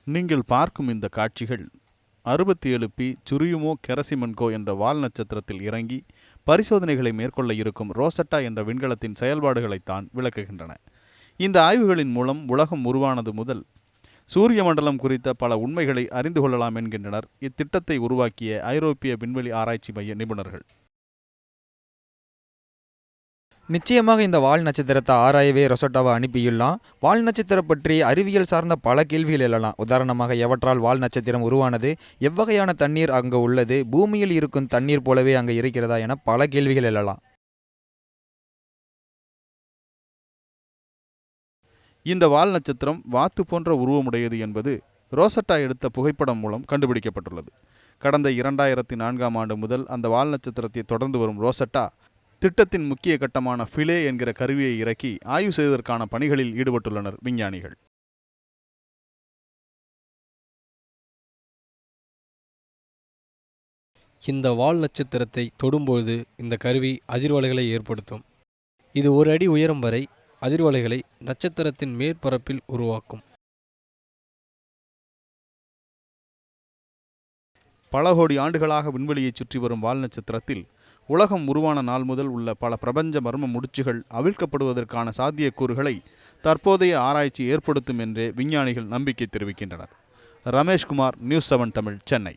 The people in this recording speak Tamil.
நீங்கள் பார்க்கும் இந்த காட்சிகள் 67 பி சுரியுமோ கெரசிமென்கோ என்ற வால் நட்சத்திரத்தில் இறங்கி பரிசோதனைகளை மேற்கொள்ள இருக்கும் ரோசட்டா என்ற விண்கலத்தின் செயல்பாடுகளைத்தான் விளக்குகின்றன. இந்த ஆய்வுகளின் மூலம் உலகம் உருவானது முதல் சூரிய மண்டலம் குறித்த பல உண்மைகளை அறிந்து கொள்ளலாம் என்கின்றனர் இத்திட்டத்தை உருவாக்கிய ஐரோப்பிய விண்வெளி ஆராய்ச்சி மைய நிபுணர்கள். நிச்சயமாக இந்த வால் நட்சத்திரத்தை ஆராயவே ரொசட்டாவை அனுப்பியுள்ளான். வால் நட்சத்திரம் பற்றி அறிவியல் சார்ந்த பல கேள்விகள் எழலாம். உதாரணமாக, எவற்றால் வால் நட்சத்திரம் உருவானது, எவ்வகையான தண்ணீர் அங்கு உள்ளது, பூமியில் இருக்கும் தண்ணீர் போலவே அங்கு இருக்கிறதா என பல கேள்விகள் எழலாம். இந்த வால் நட்சத்திரம் வாத்து போன்ற உருவமுடையது என்பது ரோசட்டா எடுத்த புகைப்படம் மூலம் கண்டுபிடிக்கப்பட்டுள்ளது. கடந்த 2004ஆம் ஆண்டு முதல் அந்த வால் நட்சத்திரத்தை தொடர்ந்து வரும் ரோசட்டா திட்டத்தின் முக்கிய கட்டமான ஃபிலே என்கிற கருவியை இறக்கி ஆய்வு செய்வதற்கான பணிகளில் ஈடுபட்டுள்ளனர் விஞ்ஞானிகள். இந்த வால் நட்சத்திரத்தை தொடும்போது இந்த கருவி அதிர்வலைகளை ஏற்படுத்தும். இது 1 அடி உயரம் வரை அதிர்வலைகளை நட்சத்திரத்தின் மேற்பரப்பில் உருவாக்கும். பல கோடி ஆண்டுகளாக விண்வெளியை சுற்றி வரும் வால் நட்சத்திரத்தில் உலகம் உருவான நாள் முதல் உள்ள பல பிரபஞ்ச மர்ம முடிச்சுகள் அவிழ்க்கப்படுவதற்கான சாத்தியக்கூறுகளை தற்போதைய ஆராய்ச்சி ஏற்படுத்தும் என்றே விஞ்ஞானிகள் நம்பிக்கை தெரிவிக்கின்றனர். ரமேஷ்குமார், நியூஸ் 7 தமிழ், சென்னை.